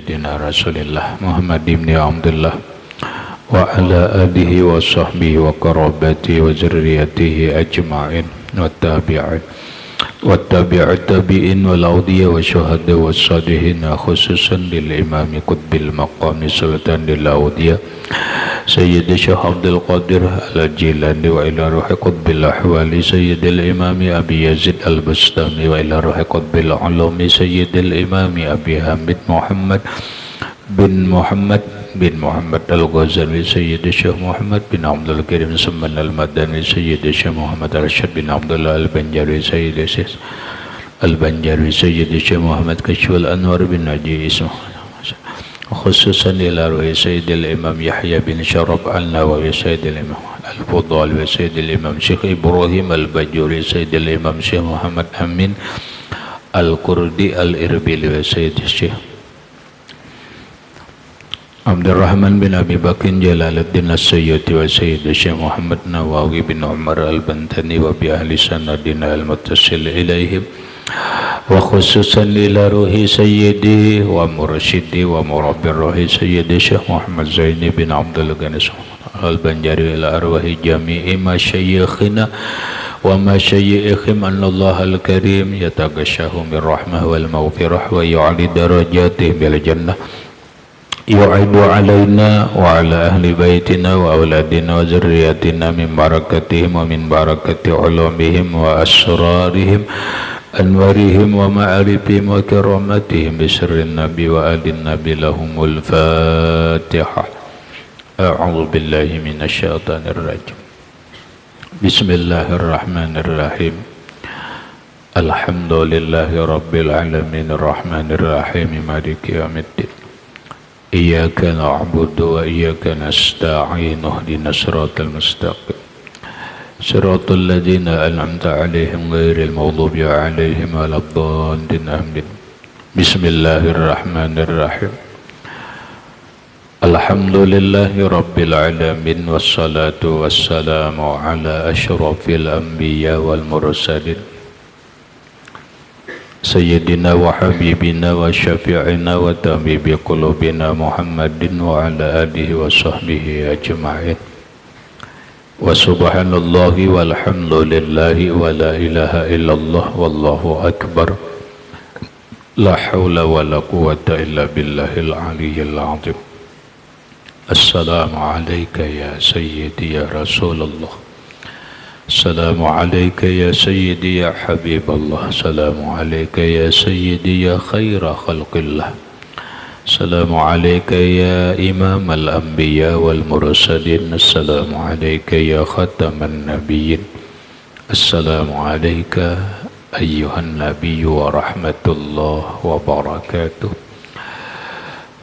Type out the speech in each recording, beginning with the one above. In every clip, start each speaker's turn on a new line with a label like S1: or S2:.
S1: Sayyidina Rasulillah Muhammad ibn Abdullah wa ala alihi wa sahbihi wa qarabatihi wa zurriyatihi ajma'in wa tabi'in wa tabi'at tabi'in wal awdiya wa syuhada wa salihin khususan lil imami qutbil maqami sultan lil awdiya Sayyidi Syekh Abdul Qadir al-Jilani wa ila ruhi qutbil ahwali Sayyidil imami Abi Yazid al-Bustami wa ila ruhi qutbil ulumi Sayyidil imami Abi Hamid Muhammad bin Muhammad al-Ghazali Sayyidi Syekh Muhammad bin Abdul Karim Samman al-Madani Sayyidi Syekh Muhammad Arsyad bin Abdullah al-Banjari Sayyidi Syekh al-Banjari Sayyidi Syekh Muhammad Kashful Anwar bin Haji Ismail khususan ila ruhi Sayyidil Imam Yahya bin Syarab al-Nawawi Sayyidil Imam al-Fudhal wa Sayyidil Imam Syekh Ibrahim al-Bajuri Sayyidil Imam Syekh Muhammad Amin al-Qurdi al-Irbili wa Sayyidil Syekh Abdurrahman bin Abi Bakr Jalaluddin As-Sayyuti wa Sayyidil Syekh Muhammad Nawawi bin Umar al-Bantani wa bi ahli sanadina al-muttasil ilaihim wa khususan ila ruhi sayyidi wa mursyidi wa murabbir ruhi sayyidi Syekh Muhammad Zaini bin Abdul Ghani al-Banjari ila arwahi jami'i masyayikhina wa masyayikhim anallah al-karim yatagashahu min rahmah wal maghfirah wa yu'ali darajatih bil jannah yu'idu alaina wa ala ahli baitina wa auladina wa zurriyatina min barakatihim wa min barakati ulumihim wa asrarihim anwarihim wa ma'arifihim wa karamatihim bisirrin nabi wa alin nabi lahumul fatihah. A'udhu billahi minasyaitanir rajim. Bismillahirrahmanirrahim. Alhamdulillahi rabbil alamin arrahmanir rahim maliki yaumiddin. Iyyaka na'budu wa iyyaka nasta'in ihdinas siratal mustaqim Siratal ladzina an'amta 'alaihim ghairil maghdubi 'alaihim waladdallin amin. Bismillahirrahmanirrahim. Alhamdulillahi rabbil alamin wassalatu wassalamu ala asyrafil anbiya wal mursalin Sayyidina wa habibina wa syafi'ina wa tabibi qulubina Muhammadin wa ala alihi wa sahbihi ajma'in. Wa subhanallahi walhamdulillahi wa la ilaha illallah wallahu akbar. La hawla wa la quwwata illa billahil aliyyil azim. Assalamu alayka ya sayyidi ya Rasulullah. Assalamu alayka ya sayyidi ya Habiballah. Assalamu alayka ya sayyidi ya khaira khalqillah. Assalamu alayka ya imam al-anbiya wal mursalin. Assalamu alayka ya khataman nabiyyin. Assalamu alayka ayyuhan nabiyyu wa rahmatullah wa barakatuh.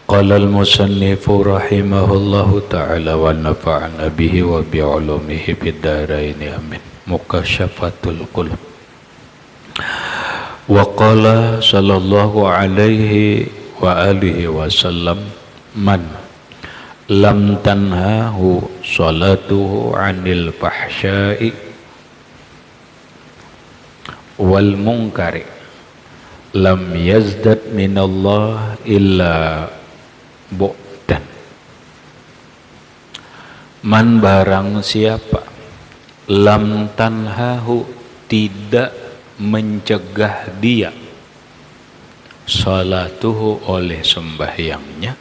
S1: Qala al-musannifu rahimahullahu ta'ala wa nafa'ana bihi wa bi'ulumihi fid dharaini amin. Mukasyafatul qulub. Wa qala sallallahu alaihi wa alihi wasallam man lam tanhahu salatuhu anil fahsya'i wal munkari lam yazdad minallah illa bu'dan. Man barang siapa lam tanhahu tidak mencegah dia salatuhu oleh sembahyangnya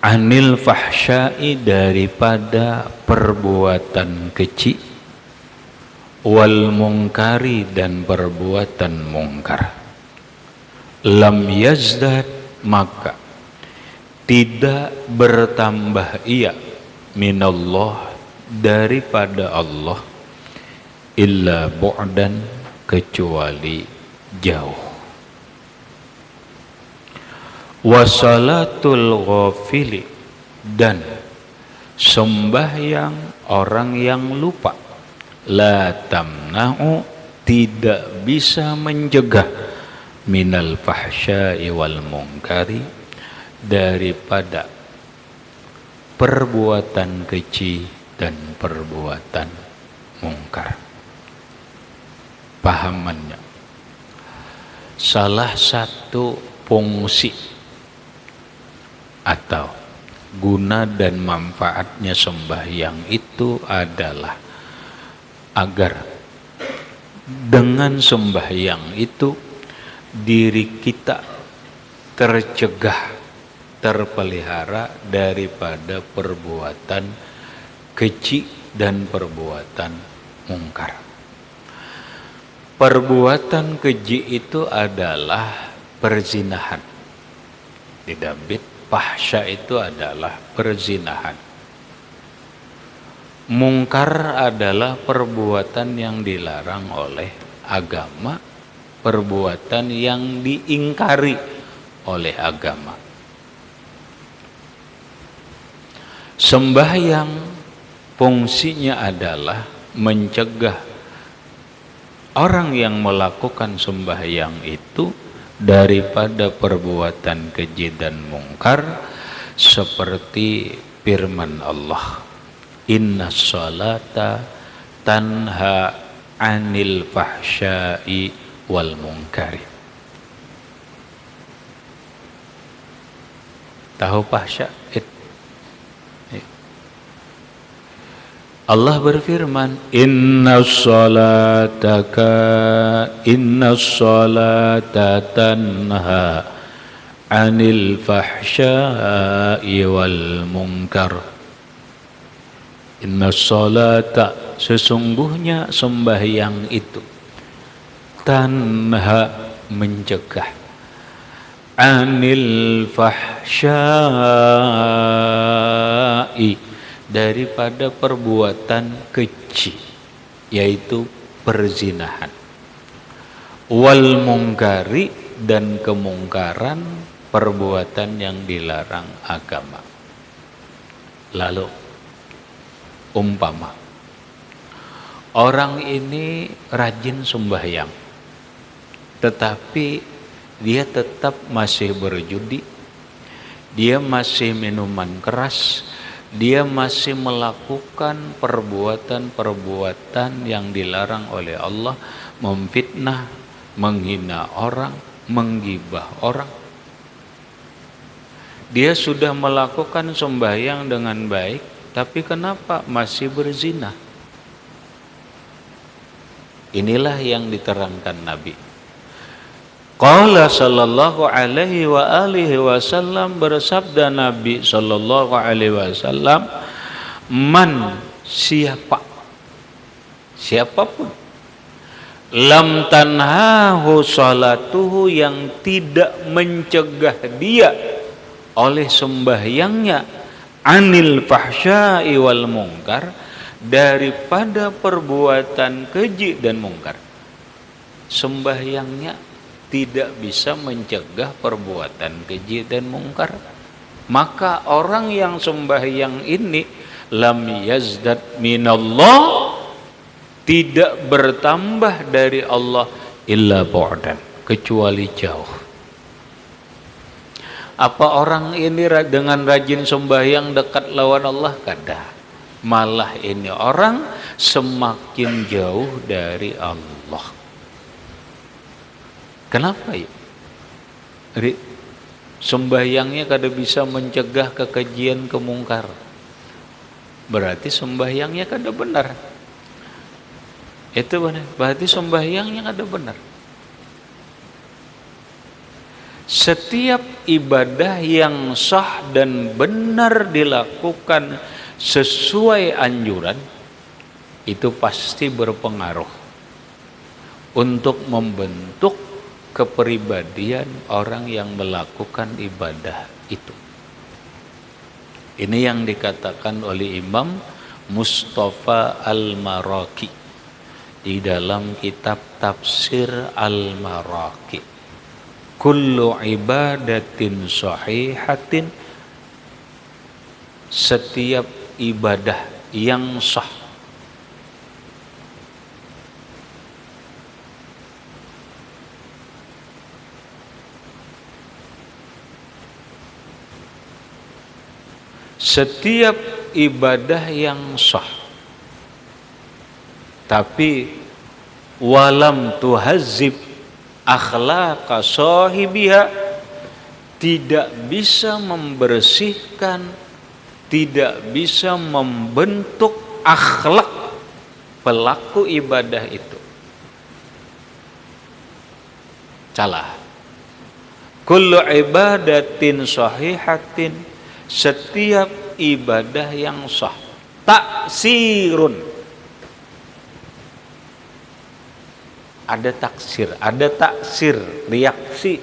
S1: anil fahsya'i daripada perbuatan keji wal mungkari dan perbuatan mungkar lam yazdad maka tidak bertambah ia minallah daripada Allah illa bu'dan kecuali jauh. Wasalatul ghafili dan sembahyang orang yang lupa la tamna'u tidak bisa mencegah minal fahsya'i wal munkari daripada perbuatan keji dan perbuatan mungkar. Pahamannya, salah satu fungsi atau guna dan manfaatnya sembahyang itu adalah agar dengan sembahyang itu diri kita tercegah, terpelihara daripada perbuatan keji dan perbuatan mungkar. Perbuatan keji itu adalah perzinahan. Didabit fahsya itu adalah perzinahan. Mungkar adalah perbuatan yang dilarang oleh agama, perbuatan yang diingkari oleh agama. Sembahyang fungsinya adalah mencegah orang yang melakukan sembahyang itu daripada perbuatan keji dan mungkar, seperti firman Allah, inna sholata tanha anil fahsyai wal munkari. Tahu fahsya? Allah berfirman, inna sholata tanha anil fahsyai wal munkar. Inna sholata, sesungguhnya sembahyang itu, tanha, mencegah, anil fahsyai, daripada perbuatan keji, yaitu perzinahan, wal mungkari, dan kemungkaran, perbuatan yang dilarang agama. Lalu umpama orang ini rajin sembahyang, tetapi dia tetap masih berjudi, dia masih minuman keras, dia masih melakukan perbuatan-perbuatan yang dilarang oleh Allah, memfitnah, menghina orang, menggibah orang. Dia sudah melakukan sembahyang dengan baik, tapi kenapa masih berzina? Inilah yang diterangkan Nabi. Qala sallallahu alaihi wa alihi wasallam, bersabda Nabi sallallahu alaihi wasallam, man, siapapun, lam tanhahu salatuhu, yang tidak mencegah dia oleh sembahyangnya, anil fahsyai wal munkar, daripada perbuatan keji dan mungkar. Sembahyangnya tidak bisa mencegah perbuatan keji dan mungkar, maka orang yang sembahyang ini lam yazdad minallah, tidak bertambah dari Allah, illa bu'dan, kecuali jauh. Apa orang ini dengan rajin sembahyang dekat lawan Allah? Kada. Malah ini orang semakin jauh dari Allah. Kenapa ya? Sembahyangnya kada bisa mencegah kekejian kemungkar, berarti sembahyangnya kada benar. Itu benar, berarti sembahyangnya kada benar. Setiap ibadah yang sah dan benar dilakukan sesuai anjuran, itu pasti berpengaruh untuk membentuk kepribadian orang yang melakukan ibadah itu. Ini yang dikatakan oleh Imam Mustafa Al-Maraki di dalam kitab Tafsir Al-Maraki. Kullu ibadatin sahihatin, setiap ibadah yang sah, setiap ibadah yang sah, tapi walam tuhazzib akhlaqa sahibiha, tidak bisa membersihkan, tidak bisa membentuk akhlak pelaku ibadah itu. Salah. Kullu ibadatin sahihatin, setiap ibadah yang sah, taksirun, ada taksir, ada taksir, reaksi,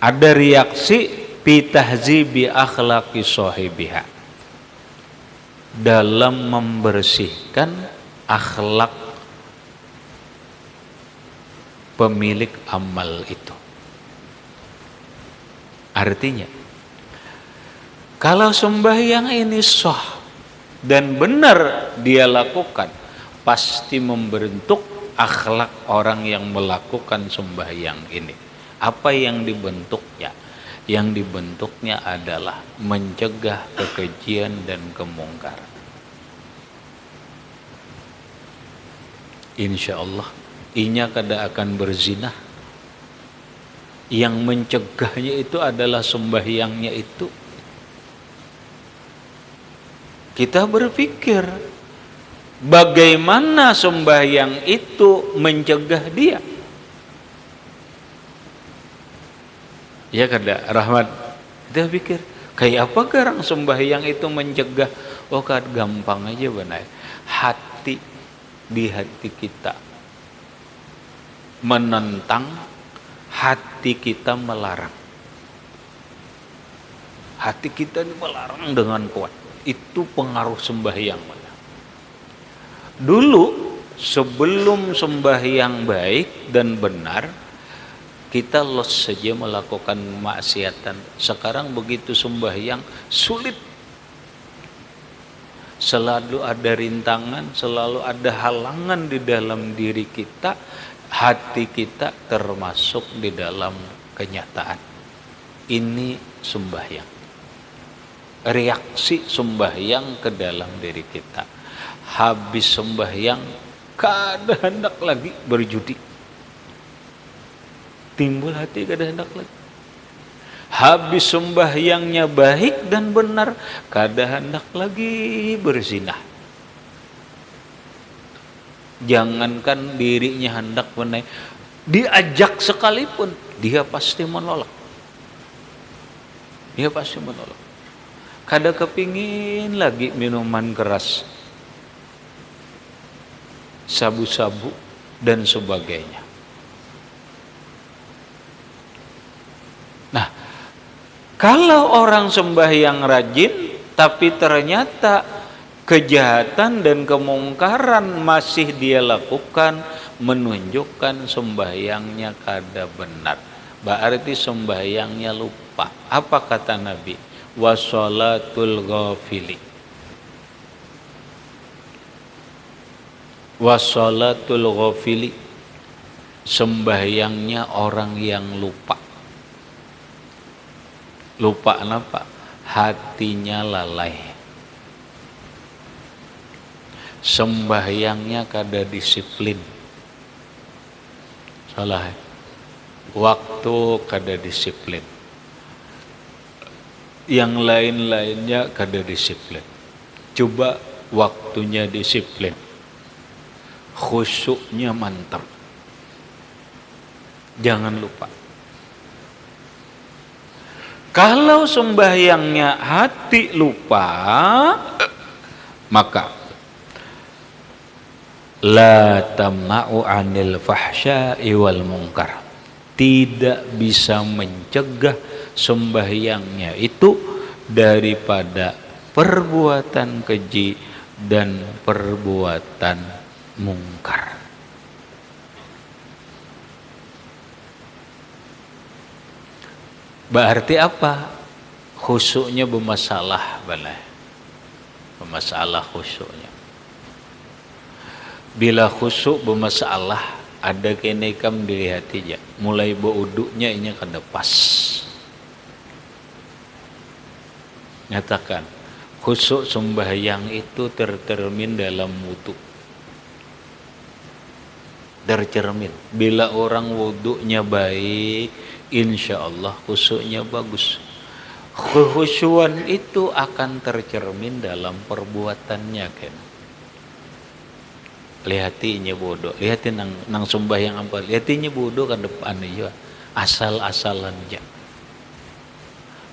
S1: ada reaksi bitahzibi akhlaqi sahibiha, dalam membersihkan akhlak pemilik amal itu. Artinya, kalau sembahyang ini sah dan benar dia lakukan, pasti membentuk akhlak orang yang melakukan sembahyang ini. Apa yang dibentuknya? Yang dibentuknya adalah mencegah kekejian dan kemungkaran. Insya Allah inya kada akan berzina. Yang mencegahnya itu adalah sembahyangnya itu. Kita berpikir bagaimana sembahyang itu mencegah dia. Ya kada Rahmat, kita pikir kayak apa garang sembahyang itu mencegah? Oh kad gampang aja benar. Hati, di hati kita menentang, hati kita melarang. Hati kita melarang dengan kuat. Itu pengaruh sembahyang. Dulu sebelum sembahyang baik dan benar, kita los saja melakukan maksiatan. Sekarang begitu sembahyang sulit. Selalu ada rintangan, selalu ada halangan di dalam diri kita. Hati kita termasuk di dalam kenyataan. Ini sembahyang. Reaksi sembahyang ke dalam diri kita. Habis sembahyang, kada hendak lagi berjudi. Timbul hati kada hendak lagi. Habis sembahyangnya baik dan benar, kada hendak lagi berzina. Jangankan dirinya hendak benar, diajak sekalipun dia pasti menolak. Dia pasti menolak. Kada kepingin lagi minuman keras, sabu-sabu dan sebagainya. Nah, kalau orang sembahyang rajin tapi ternyata kejahatan dan kemungkaran masih dia lakukan, menunjukkan sembahyangnya kada benar. Berarti sembahyangnya lupa. Apa kata Nabi? Wassalatul ghafili. Wassalatul ghafili, sembahyangnya orang yang lupa. Lupa apa? Hatinya lalai. Sembahyangnya kada disiplin. Salah. Waktu kada disiplin. Yang lain-lainnya kada disiplin. Coba waktunya disiplin. Khusyuknya mantap. Jangan lupa. Kalau sembahyangnya hati lupa, maka la tamna'u 'anil fahsya'i wal munkar. Tidak bisa mencegah sembahyangnya itu daripada perbuatan keji dan perbuatan mungkar. Berarti apa? Khusyuknya bermasalah, balai. Bermasalah khusyuknya. Bila khusyuk bermasalah, ada kenekam dilihat aja. Mulai beruduknya ini kada pas. Nyatakan, khusyuk sembahyang itu tercermin dalam wudu. tercermin. Bila orang wudunya baik, insya Allah khusyuknya bagus. Kekhusyuan itu akan tercermin dalam perbuatannya kan. Lihatinya bodoh, lihatin nang sembahyang apa, lihatinya bodoh kan depan aja, asal-asalan aja.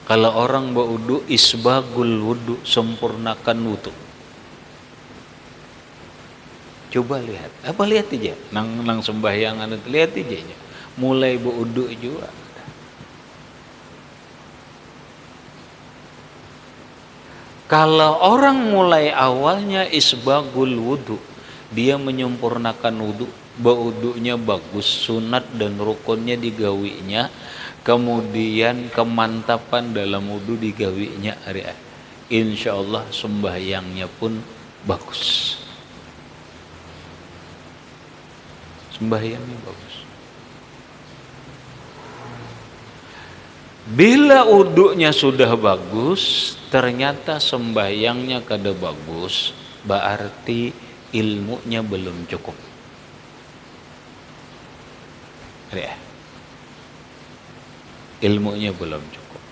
S1: Kalau orang berwudu, isbagul wudu, sempurnakan wudu. Coba lihat, apa lihat aja, nang sembahyangan itu lihat aja, mulai berwudu juga. Kalau orang mulai awalnya isbagul wudu, dia menyempurnakan wudu, berwudunya bagus, sunat dan rukunnya digawinya, kemudian kemantapan dalam wudu digawinya, insya Allah sembahyangnya pun bagus. Sembahyangnya bagus. Bila wudunya sudah bagus, ternyata sembahyangnya kada bagus, berarti ilmunya belum cukup. Ilmunya belum cukup.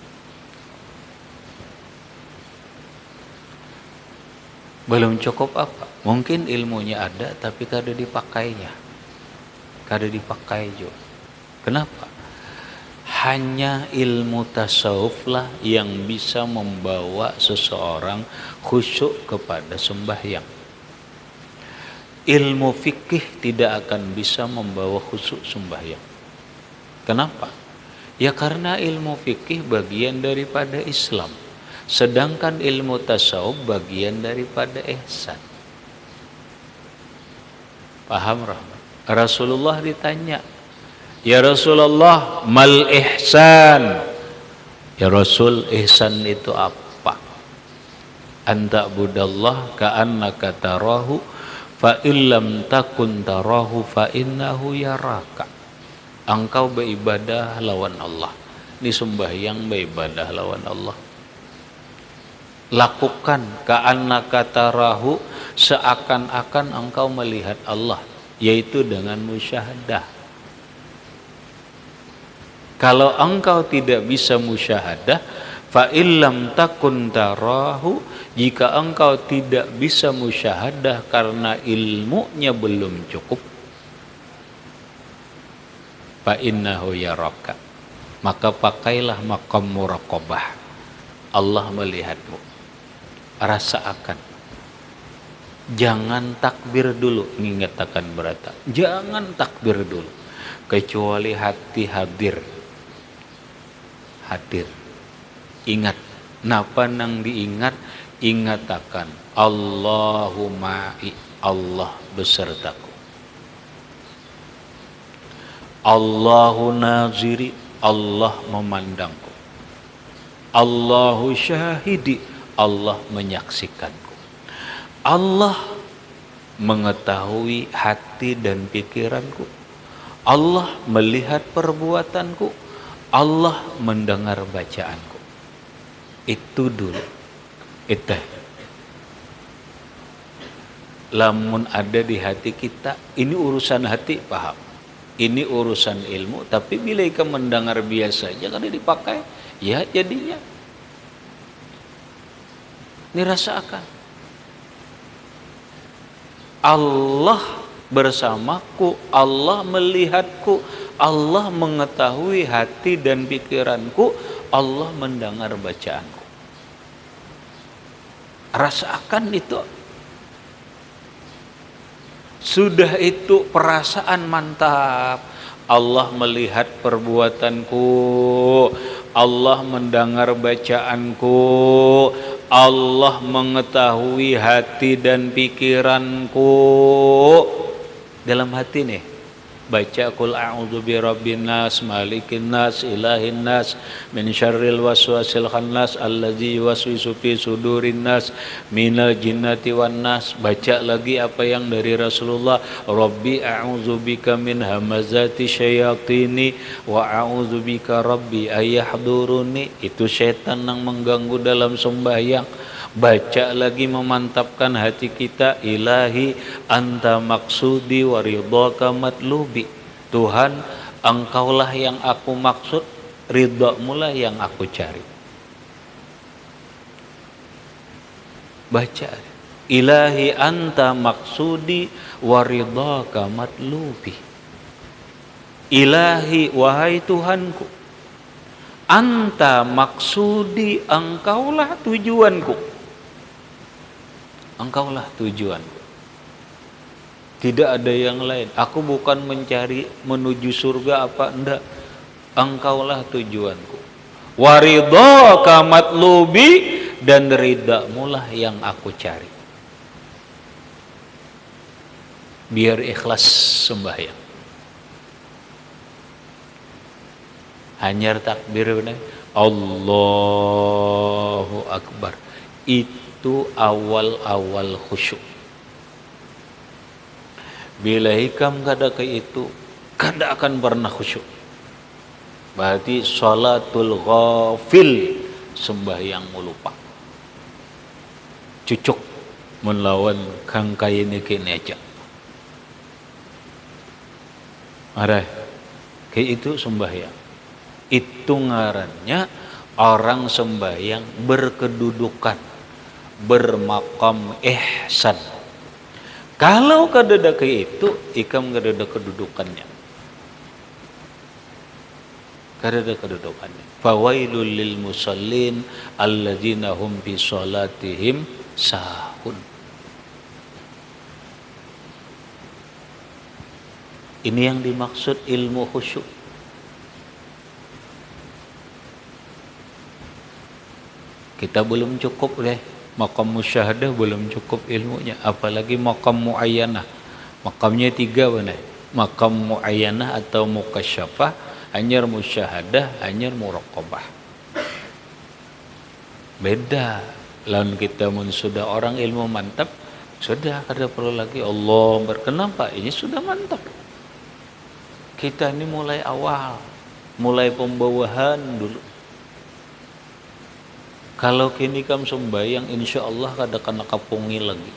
S1: Belum cukup apa? Mungkin ilmunya ada tapi kada dipakainya. Kada dipakai juga. Kenapa? Hanya ilmu tasawuf lah yang bisa membawa seseorang khusyuk kepada sembahyang. Ilmu fikih tidak akan bisa membawa khusyuk sembahyang. Kenapa? Ya karena ilmu fikih bagian daripada Islam, sedangkan ilmu tasawuf bagian daripada ihsan. Paham Rahmat? Rasulullah ditanya, ya Rasulullah, mal ihsan? Ya Rasul, ihsan itu apa? Anta budallah ka'annaka tarahu fa illam takun tarahu fa innahu yaraka. Engkau beribadah lawan Allah. Ini sembahyang beribadah lawan Allah. Lakukan ka'annaka tarahu, seakan-akan engkau melihat Allah, yaitu dengan musyahadah. Kalau engkau tidak bisa musyahadah, fa illam takun tarahu, jika engkau tidak bisa musyahadah karena ilmunya belum cukup, fa innahu yaraka, maka pakailah maqam muraqabah. Allah melihatmu. Rasakan. Jangan takbir dulu, mengatakan berata. Jangan takbir dulu, kecuali hati hadir. Hadir. Ingat. Napa nang diingat? Ingatakan Allahumma, Allah besertaku. Allahu naziri, Allah memandangku. Allahu syahidi, Allah menyaksikanku. Allah mengetahui hati dan pikiranku. Allah melihat perbuatanku. Allah mendengar bacaanku. Itu dulu. Itu. Lamun ada di hati kita, ini urusan hati, paham. Ini urusan ilmu, tapi bila ikan mendengar biasa aja kada dipakai, ya jadinya. Ini rasakan. Allah bersamaku, Allah melihatku, Allah mengetahui hati dan pikiranku, Allah mendengar bacaanku. Rasakan itu. Sudah itu perasaan mantap. Allah melihat perbuatanku, Allah mendengar bacaanku, Allah mengetahui hati dan pikiranku. Dalam hati nih, baca qul a'udzu birabbin nas, malikin nas, ilahin nas, min syarril waswasil khannas allazi yuwaswisu fi sudurin nas minal jinnati wan nas. Baca lagi apa yang dari Rasulullah, rabbi a'udzu bika min hamazati syayatini wa a'udzu bika rabbi ayahduruni. Itu setan yang mengganggu dalam sembahyang. Baca lagi memantapkan hati kita, ilahi anta maksudi wa ridhaka matlubi. Tuhan, engkaulah yang aku maksud, ridhamu lah yang aku cari. Baca, ilahi anta maksudi wa ridhaka matlubi. Ilahi, wahai Tuhanku, anta maksudi, engkaulah tujuanku. Engkaulah tujuanku. Tidak ada yang lain. Aku bukan mencari menuju surga apa enggak. Engkaulah tujuanku. Waridhaka matlubi, dan ridhamu lah yang aku cari. Biar ikhlas sembahyang. Hanyar takbir benar. Allahu Akbar. Itu awal-awal khusyuk. Bila hikam kada ke itu, kada akan pernah khusyuk. Berarti sholatul ghafil, sembahyang lupa. Cucuk melawan kang kayene kene aja. Ada kayak itu sembahyang. Itu ngarannya orang sembahyang berkedudukan, bermakam ihsan. Kalau kadada kayak itu, ikam kadada kedudukannya. Kadada kedudukannya. Fawailul lil musallin alladzina hum fi sholatihim sahun. Ini yang dimaksud ilmu khusyuk. Kita belum cukup deh, makam musyahadah belum cukup ilmunya, apalagi makam muayyanah. Makamnya 3 benar. Makam muayyanah atau mukasyafah, hanyar musyahadah, hanyar muraqabah. Beda. Lawan kita mun sudah orang ilmu mantap, sudah kada perlu lagi Allah berkenapa, ini sudah mantap. Kita ini mulai awal, mulai pembawahan dulu. Kalau kini kamu sembahyang, insya Allah kada kena kapungi lagi.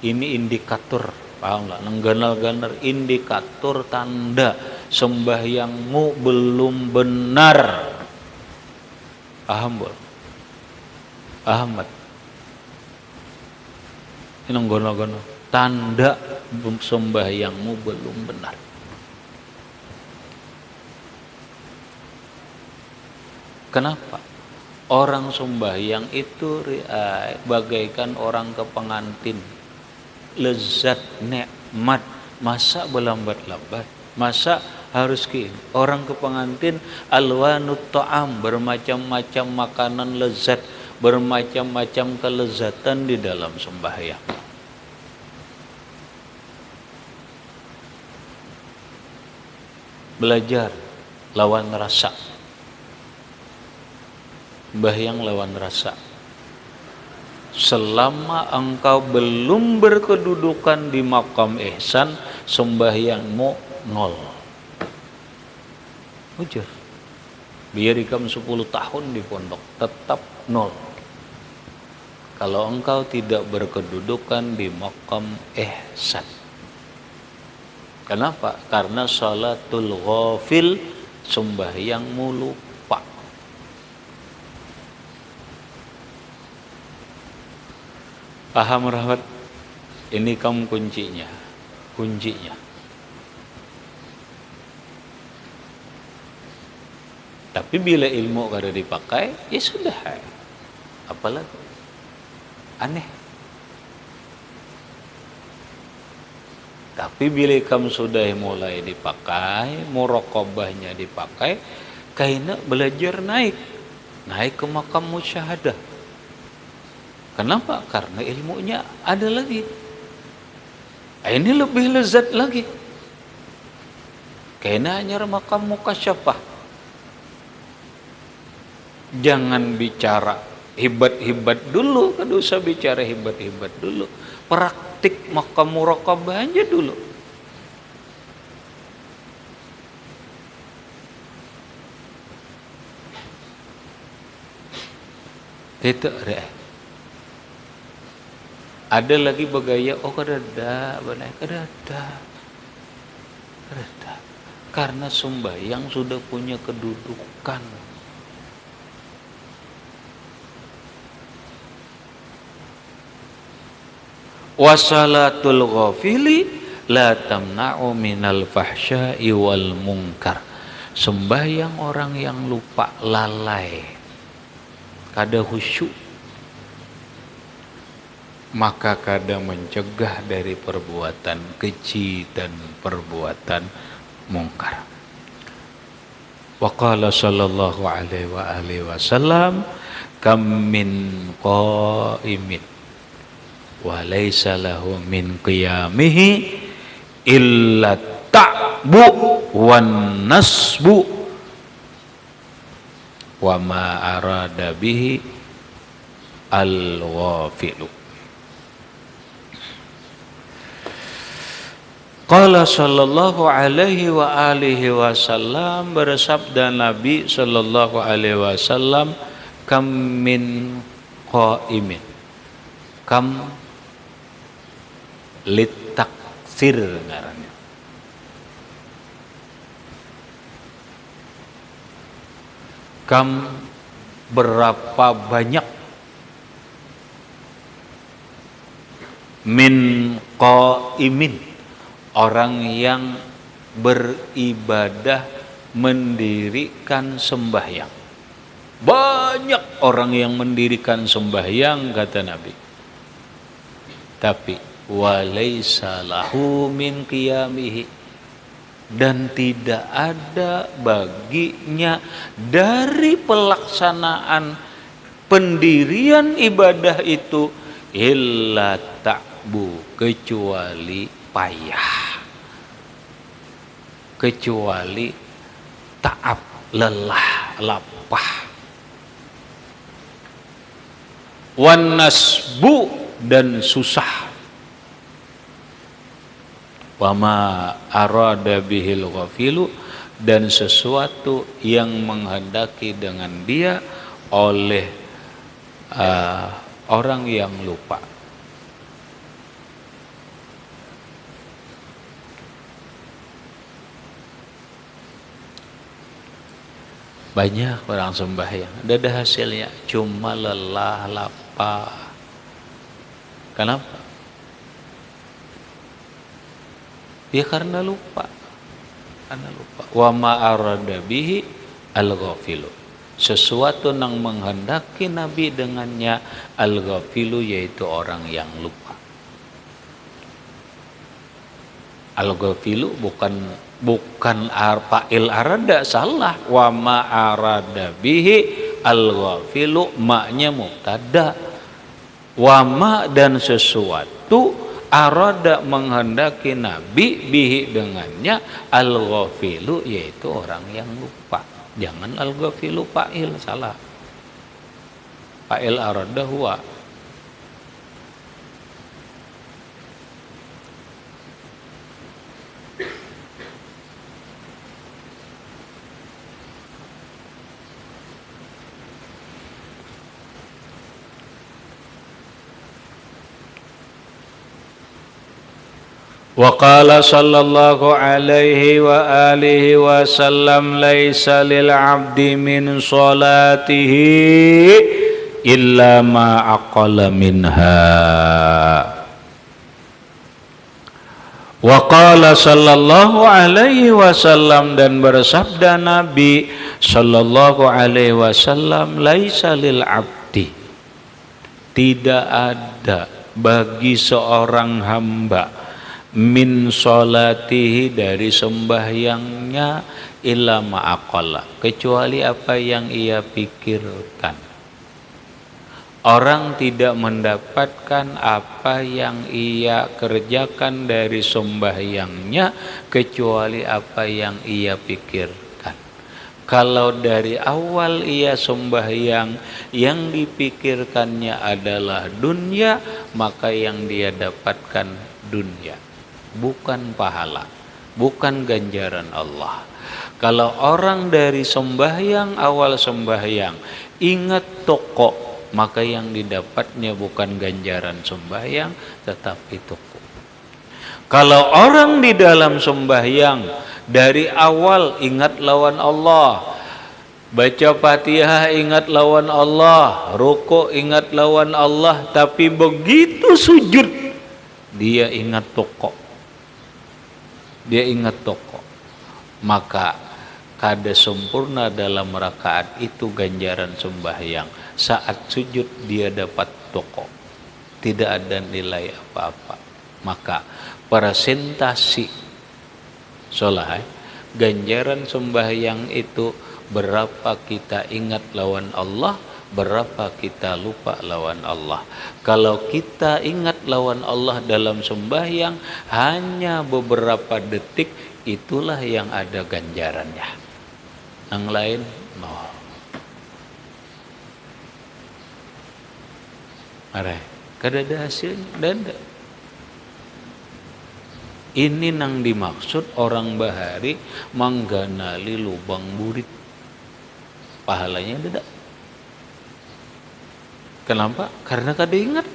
S1: Ini indikator, paham lah? Nengganal-ganar indikator tanda sembahyangmu belum benar. Paham bol? Ahmad. Ini nengganal-ganar tanda sembahyangmu belum benar. Kenapa? Orang sembahyang itu bagaikan orang ke pengantin. Lezat, nikmat. Masa berlambat-lambat? Masa harus orang ke pengantin alwanut ta'am, bermacam-macam makanan lezat, bermacam-macam kelezatan di dalam sembahyang. Belajar lawan rasa. Sembahyang lawan rasa. Selama engkau belum berkedudukan di makam ihsan, sembahyangmu nol. Ujar. Biar ikam 10 tahun di pondok, tetap nol. Kalau engkau tidak berkedudukan di makam ihsan. Kenapa? Karena sholatul ghafil, sembahyangmu lupa. Paham rahmat? Ini kamu kuncinya. Tapi bila ilmu kada dipakai, ya sudah. Apalagi aneh. Tapi bila kamu sudah mulai dipakai, muraqabahnya dipakai, kaina belajar naik ke makam musyahadah. Kenapa? Karena ilmunya ada lagi. Ini lebih lezat lagi. Kena hanya makam mukasyafah. Jangan bicara hebat-hebat dulu, kada usah bicara hebat-hebat dulu. Praktik makam muraqabah aja dulu. Itu ada lagi bergaya, oh kereda, benar kereda. Karena sembahyang sudah punya kedudukan. Wasalatul ghafili la tamna'u minal fahsya'i wal munkar. Sembahyang orang yang lupa, lalai, kada khusyuk, maka kada mencegah dari perbuatan keji dan perbuatan mungkar. Wa qala sallallahu alaihi wasallam kam min qaimin wa laysa lahu min qiyamihi illa ta'bu wan nasbu wa ma arada bihi al-ghafilu. Qala sallallahu alaihi wa alihi wasallam, bersabda Nabi sallallahu alaihi wasallam, kam min qaimin, kam litaksir ngarannya, kam berapa banyak, min qaimin orang yang beribadah mendirikan sembahyang. Banyak orang yang mendirikan sembahyang kata Nabi. Tapi walaysa lahu min qiyamihi, dan tidak ada baginya dari pelaksanaan pendirian ibadah itu illa ta'bu, kecuali payah, kecuali ta'ab, lelah, lapah, wan nasbu, dan susah, wa ma arada bihil ghafilu, dan sesuatu yang menghendaki dengan dia oleh orang yang lupa. Banyak orang sembahyang, ada hasilnya, cuma lelah, lapar. Kenapa? Ya karena lupa. Karena lupa. Wa ma arada bihi al-ghafilu. Sesuatu yang menghendaki Nabi dengannya al-ghafilu, yaitu orang yang lupa. Al-ghafilu bukan fa'il arada, salah. Wa ma arada bihi al-ghafilu, maknya mubtada. Wa ma, dan sesuatu, arada menghendaki Nabi bihi dengannya al-ghafilu, yaitu orang yang lupa. Jangan al-ghafilu fa'il, salah. Fa'il arada huwa. Wa qala sallallahu alaihi wa alihi wa sallam, laisa lil abdi min salatihi illa ma aqala minha. Wa qala sallallahu alaihi wasallam, dan bersabda Nabi sallallahu alaihi wasallam, laisa lil abdi, tidak ada bagi seorang hamba, min sholatihi, dari sembahyangnya, illa ma'aqala, kecuali apa yang ia pikirkan. Orang tidak mendapatkan apa yang ia kerjakan dari sembahyangnya, kecuali apa yang ia pikirkan. Kalau dari awal ia sembahyang, yang dipikirkannya adalah dunia, maka yang dia dapatkan dunia, bukan pahala, bukan ganjaran Allah. Kalau orang dari sembahyang, awal sembahyang, ingat toko, maka yang didapatnya bukan ganjaran sembahyang tetapi tuku. Kalau orang di dalam sembahyang dari awal ingat lawan Allah, baca Fatihah ingat lawan Allah, rukuk ingat lawan Allah, tapi begitu sujud dia ingat toko. Dia ingat toko. Maka kada sempurna dalam rakaat itu ganjaran sembahyang. Saat sujud dia dapat toko. Tidak ada nilai apa-apa. Maka presentasi sholat, ganjaran sembahyang itu berapa kita ingat lawan Allah, berapa kita lupa lawan Allah. Kalau kita ingat lawan Allah dalam sembahyang hanya beberapa detik, itulah yang ada ganjarannya. Yang lain no. Are, kada ada hasilnya, ada. Ini nang dimaksud orang bahari mangganali lubang burit. Pahalanya ada. Kenapa? Karena kada ingat.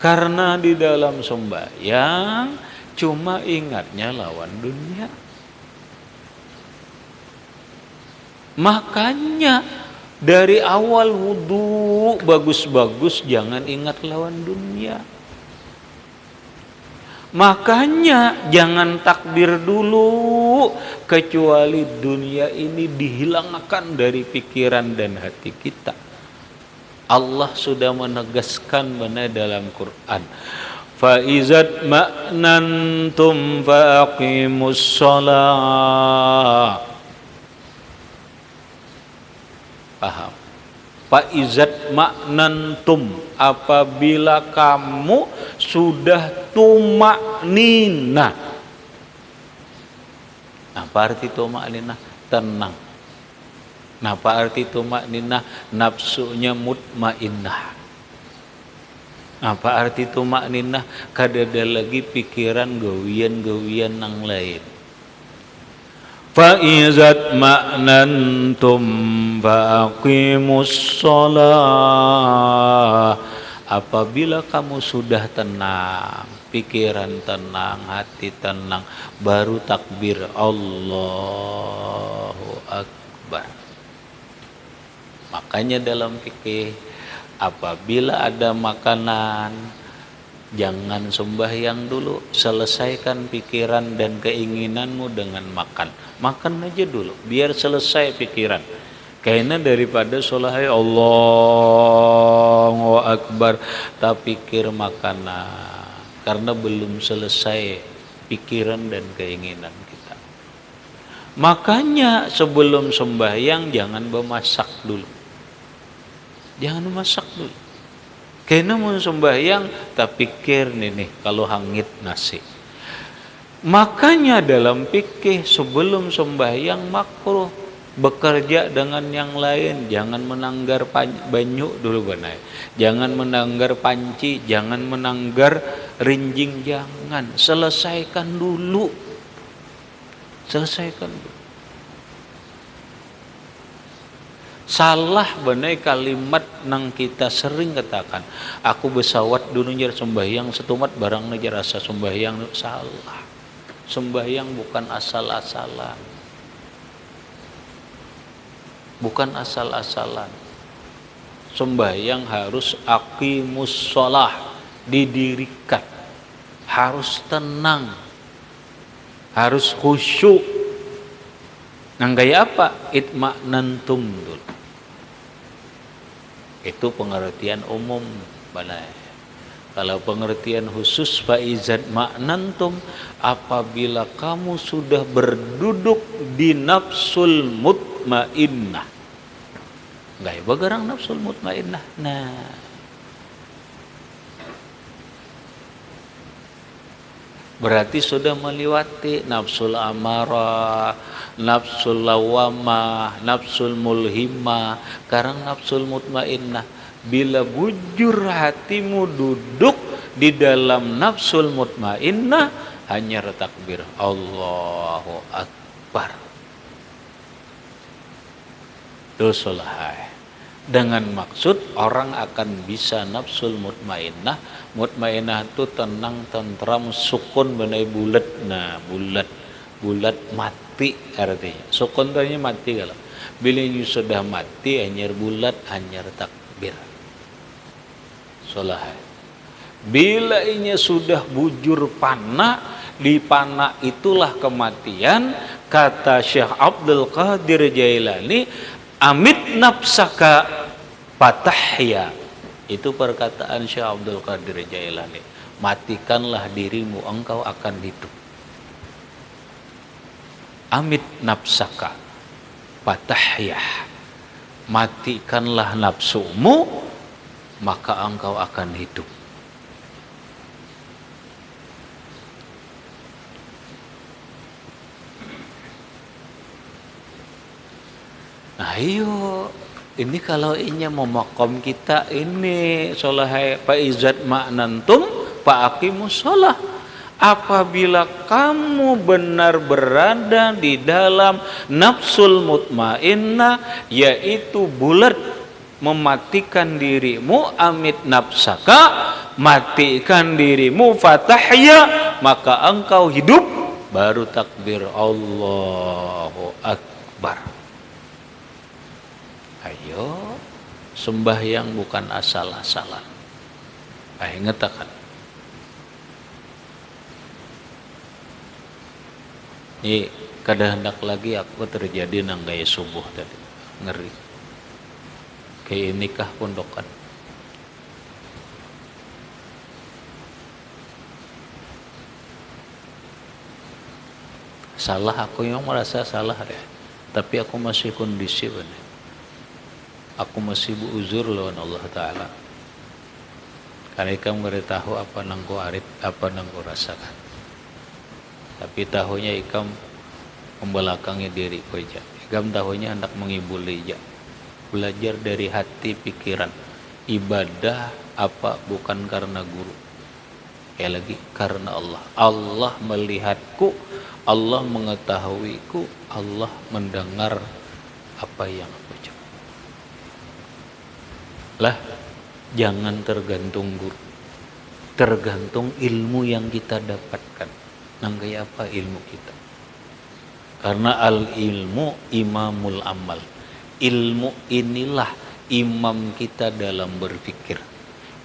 S1: Karena di dalam sembahyang cuma ingatnya lawan dunia. Makanya dari awal wudu bagus-bagus jangan ingat lawan dunia. Makanya jangan takbir dulu kecuali dunia ini dihilangkan dari pikiran dan hati kita. Allah sudah menegaskan benar dalam Quran. Fa izat ma'nantum faqimus shalah. Paham? Fa izat ma'nantum, apabila kamu sudah tumaknina. Apa arti tumaknina? Tenang. Apa arti tumaknina? Nafsunya mutmainnah. Apa arti tumaknina? Kada ada lagi pikiran gawian-gawian yang lain. Fa izat ma'nantum faqimus shalah. Apabila kamu sudah tenang, pikiran tenang, hati tenang, baru takbir Allahu Akbar. Makanya dalam fikih, apabila ada makanan, jangan sembahyang dulu, selesaikan pikiran dan keinginanmu dengan makan. Makan aja dulu, biar selesai pikiran. Karena daripada sholat Allahu Akbar tak pikir makanan, karena belum selesai pikiran dan keinginan kita. Makanya sebelum sembahyang jangan memasak dulu. Jangan memasak dulu. Karena mau sembahyang tak pikir nih kalau hangit nasi. Makanya dalam fikih sebelum sembahyang makruh bekerja dengan yang lain, jangan menanggar banyu dulu benar. Jangan menanggar panci, jangan menanggar rinjing, jangan. Selesaikan dulu. Selesaikan dulu. Salah benar kalimat nang kita sering katakan, aku besawat dulu nyer sembahyang setumat barang ngejar rasa sembahyang. Salah. Sembahyang bukan asal-asalan. Bukan asal-asalan. Sembahyang harus aqimus shalah, didirikan. Harus tenang. Harus khusyuk. Nang gaya apa? Itma'nantum dulu. Itu pengertian umum. Balai. Kalau pengertian khusus faizat ma'nantum, apabila kamu sudah berduduk di nafsul mutmainnah. Gaya bagarang nafsul mutmainnah. Nah, berarti sudah melewati nafsul amarah, nafsul lawamah, nafsul mulhimah, sekarang nafsul mutmainnah. Bila bujur hatimu duduk di dalam nafsul mutmainnah, hanya takbir Allahu Akbar. Dosolahai. Dengan maksud orang akan bisa nafsul mutmainnah. Mutmainnah itu tenang, tentram, sukun benai bulat. Nah, bulat mati artinya. Sukun itu mati kalau. Bila sudah mati hanyar bulat, hanyar takbir. Solah. Bila inya sudah bujur panah, di panah itulah kematian. Kata Syekh Abdul Qadir Jailani, amit nafsaka patahya. Itu perkataan Syekh Abdul Qadir Jailani. Matikanlah dirimu, engkau akan hidup. Amit nafsaka patahya. Matikanlah nafsumu, maka engkau akan hidup. Ayo, ini kalau inya memakom kita ini solahai Pak Izzat maknantum Pak Aqimus sholah. Apabila kamu benar berada di dalam nafsul mutmainnah, yaitu bulat mematikan dirimu, amit nafsaka, matikan dirimu, fatahya, maka engkau hidup, baru takbir Allahu Akbar. Ayo, sembahyang bukan asal-asalan. Ayo ngetakan. Ini kada hendak lagi aku terjadi nang gaya subuh tadi. Ngeri. Kayak nikah pondokan. Salah aku yang merasa salah deh. Tapi aku masih kondisi bener. Aku masih beuzur lawan Allah Ta'ala. Karena ikam gak tahu apa nang ko arit, apa nang ko rasakan. Tapi tahunya ikam membelakangi diri ko aja. Ikam tahunya hendak menghibur aja. Belajar dari hati pikiran. Ibadah apa bukan karena guru. Kayak lagi karena Allah. Allah melihatku, Allah mengetahuiku, Allah mendengar apa yang aku ucap. Lah, jangan tergantung guru, tergantung ilmu yang kita dapatkan. Nang kayak apa ilmu kita? Karena al ilmu imamul amal. Ilmu inilah imam kita dalam berpikir.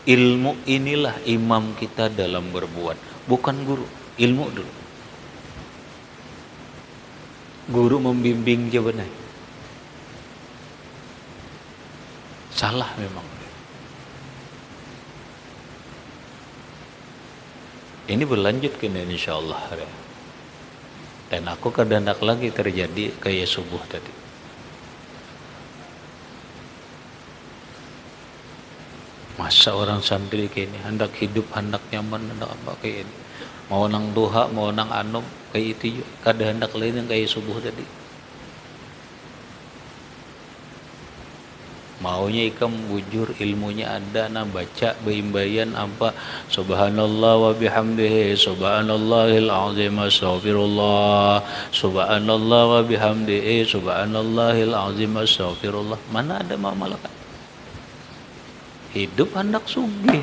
S1: Ilmu inilah imam kita dalam berbuat. Bukan guru, ilmu dulu. Guru membimbing jawabannya. Salah memang. Ini berlanjut kini insyaallah. Dan aku kedandak lagi terjadi kayak subuh tadi. Masa orang santri kayak ini hendak hidup, hendak nyaman, hendak apa kayak ini. Mau nang duha, mau nang anom kayak itu juga. Kada hendak lain yang kayak subuh tadi. Maunya ikam bujur, ilmunya ada, nah baca beimbayan apa subhanallah wa bihamdihi subhanallahil azim astaghfirullah subhanallah wa bihamdihi subhanallahil azim astaghfirullah. Mana ada malaikat? Hidup hendak sugih,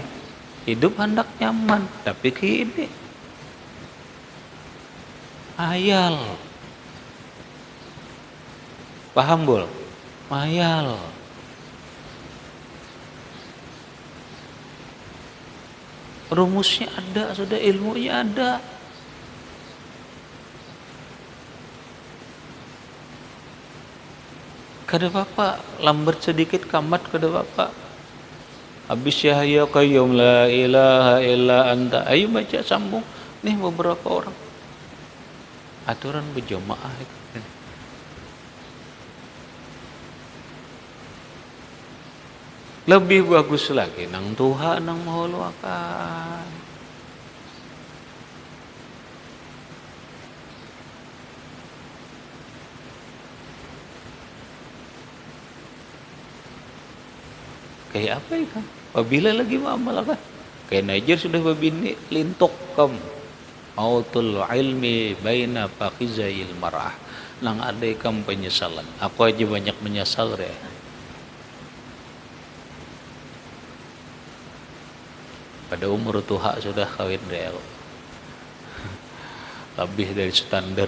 S1: hidup hendak nyaman, tapi kini ayal. Paham bol? Ayal. Rumusnya ada, sudah ilmunya ada. Kada apa-apa, lambat sedikit kamat kada apa-apa. Habis ya qayyum la ilaha illa anta. Ayo baca sambung. Nih beberapa orang. Aturan berjamaah itu. Lebih bagus lagi nang Tuhan nang maholuakan. Kayak apa ya kan? Apabila lagi mengamalkan. Kayak Najer sudah babini lintok kam. Autul ilmi baina faqizail mar'ah. Nang ada ikam penyesalan. Aku aja banyak menyesal deh. Pada umur tuha sudah kawin real. Lebih dari standar.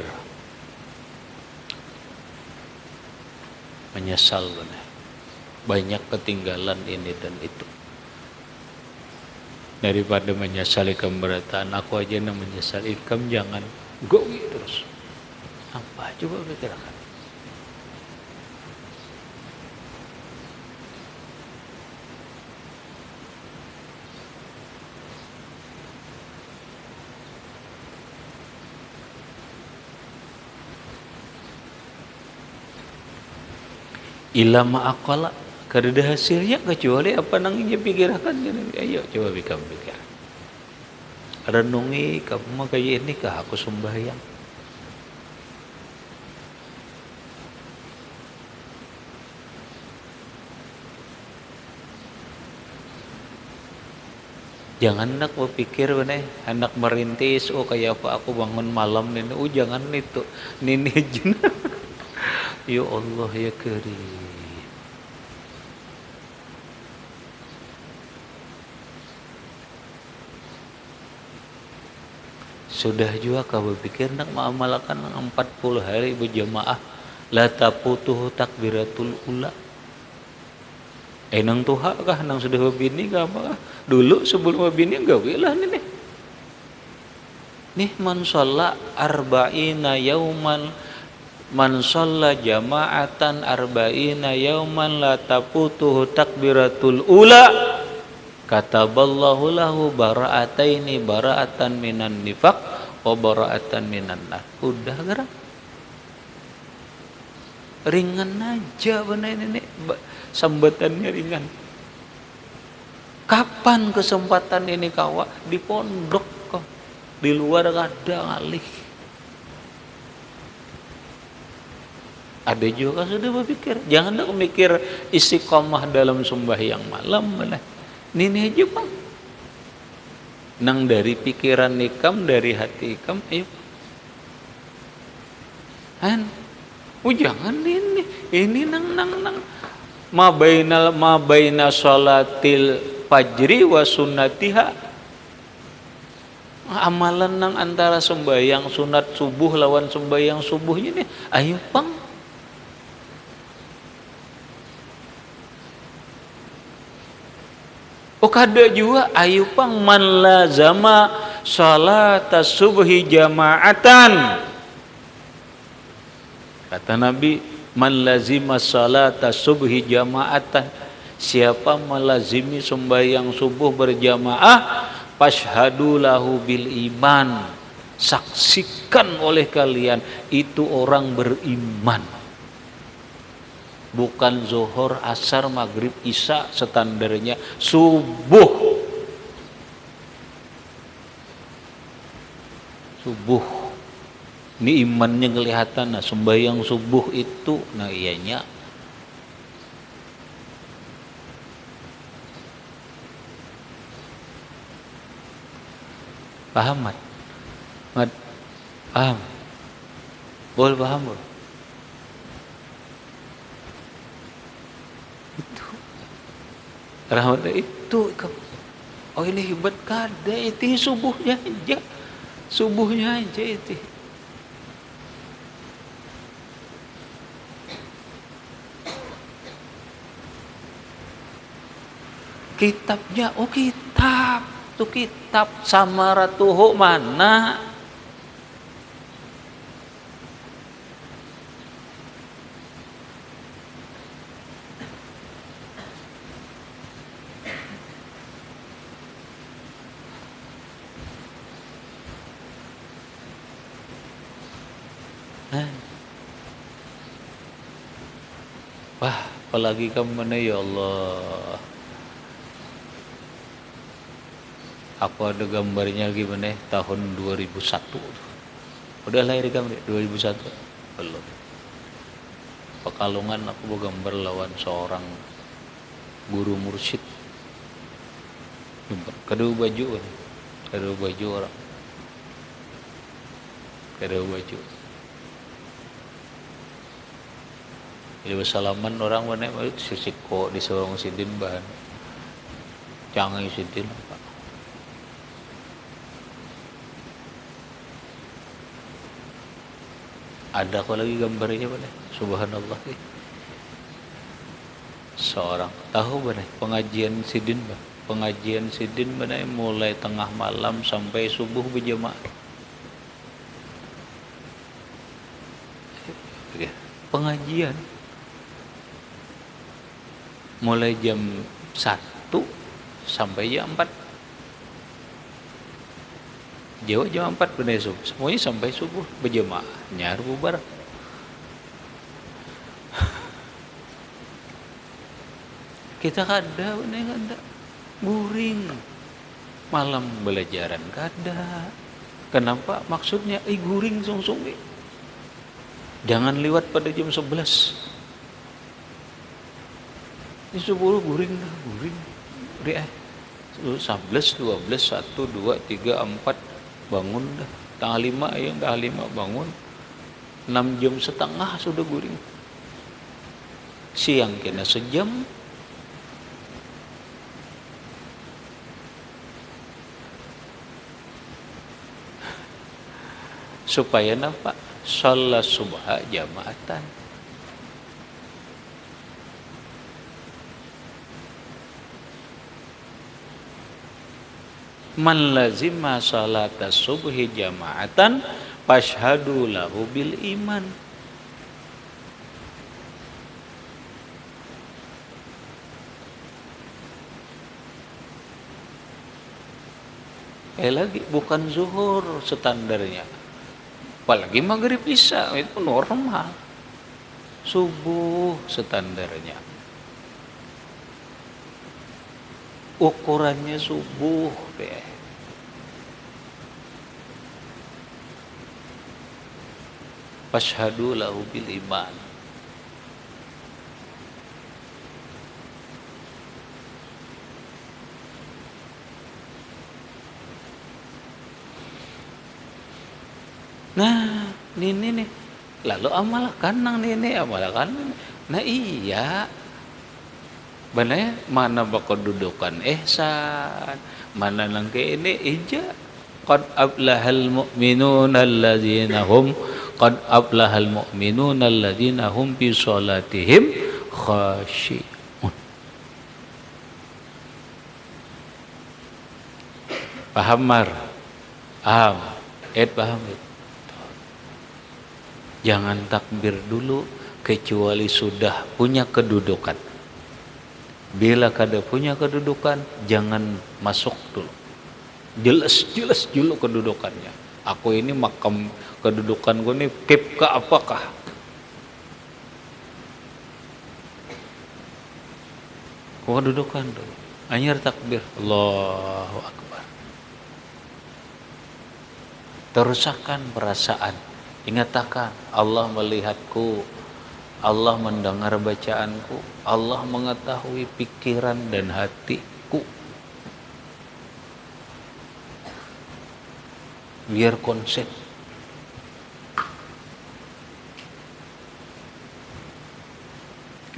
S1: Menyesal benar. Banyak ketinggalan ini dan itu. Daripada menyesal ikam berataan, aku aja yang menyesal ikam jangan gowi terus. Apa coba pikirkan. Ilama akala kada hasilnya kecuali apa nangnya pikirkan. Ayo coba pikir. Renungi kamu mah kayak ini kah aku sembahyang. Jangan hendak berpikir bener, hendak merintis, oh kayak apa aku bangun malam ini, oh jangan itu, nini jin. Ya Allah ya Karim. Sudah juga kau berpikir nak mengamalkan 40 hari berjamaah la taputuhu takbiratul ula. Nang tuha kah nang sudah berbini kah apa? Dulu sebelum berbini gawilah nih. Nih man shalla arba'ina yauman man shalla jama'atan arba'ina yauman la taputuhu takbiratul ula kataballahu lahu bara'ataini bara'atan minan nifaq wa bara'atan minan nar. Udah gerak ringan aja benar ini sambatannya ringan. Kapan kesempatan ini kawa di pondok kok di luar ada ngalih. Ada juga sudah berpikir, jangan nak mikir istiqomah dalam sembahyang malam malah. Ini aja Bang. Nang dari pikiran ikam, dari hati ikam, ayo. Jangan ini nang ma baina sholatil fajri wa sunnatiha. Amalan nang antara sembahyang sunat subuh lawan sembahyang subuhnya nih, ayo Bang. Kada juga ayo Pang man lazama salat subhi jama'atan. Kata Nabi, man lazima salat subhi jama'atan. Siapa melazimi sembahyang subuh berjamaah, fashhadu lahu bil iman. Saksikan oleh kalian itu orang beriman. Bukan zuhur, asar, maghrib, isya, standarnya subuh. Subuh. Ini imannya kelihatan. Nah, sembahyang subuh itu, nah iyanya. Paham, Mat? Mat, paham? Boleh paham, bro? Rahmat itu oh ini hebat kada itu subuhnya aja itu kitabnya kitab samaratuhu mana wah, apalagi kamu ya Allah. Aku ada gambarnya gimana tahun 2001. Udah lahir kamu 2001? Belum. Pekalongan aku bergambar lawan seorang guru mursyid. Kedua baju orang. Kedua baju. Jadi bersalaman orang mana sisiko di seorang sidin bahan. Jangan sidin Pak. Ada kok lagi gambarnya boleh. Subhanallah. Seorang tahu benar pengajian sidin bah. Pengajian sidin benar mulai tengah malam sampai subuh berjamaah. Pengajian mulai jam 1 sampai jam 4. Jawa jam 4 benar subuh. Semuanya sampai subuh berjamaah. Nyar bubar. Kita kada benar kada. Guring. Malam belajaran kada. Kenapa? Maksudnya guring sung-sung. Jangan lewat pada jam 11. Ini 10 guring dah, guring. 11, 12, 1, 2, 3, 4 bangun dah. Tanggal 5 ya, tanggal 5 bangun. 6 jam setengah sudah guring. Siang kena sejam. Supaya nampak salat subha jamaatan. Man lazima salata subhi jamaatan fashhadu lahu bil iman. Lagi bukan zuhur standarnya. Apalagi maghrib isya itu normal. Subuh standarnya. Ukurannya subuh deh. Fashhadu lahu bil iman. Nah, ini nih. Lalu amalkan nang ini, amalkan. Nah iya. Benar mana bakal dudukan ihsan, mana nang ke ini ija. Qad aflahal mu'minuna alladzina hum fi shalatihim khashi'un. Paham Mar? Paham? Paham? Jangan takbir dulu kecuali sudah punya kedudukan. Bila kada punya kedudukan, jangan masuk dulu. Jelas dulu kedudukannya. Aku ini makam kedudukan gue ini pip ke apakah? Kedudukan dulu. Anyar takbir. Allahu Akbar. Terusakan perasaan. Ingatkan Allah melihatku, Allah mendengar bacaanku, Allah mengetahui pikiran dan hatiku. Biar konsep.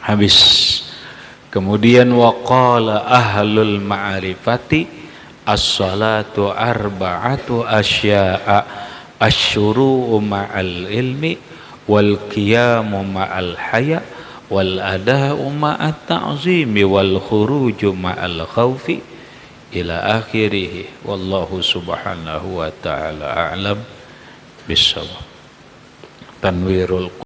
S1: Habis. Kemudian waqala ahlul ma'rifati as-salatu arba'atu asya'a. Asyuru'u ma'al ilmi wal qiyamu ma'al haya wal ada'u ma'at ta'zimi wal khuruju ma'al khawfi ila akhirih. Wallahu subhanahu wa ta'ala a'lam bissawab. Tanwirul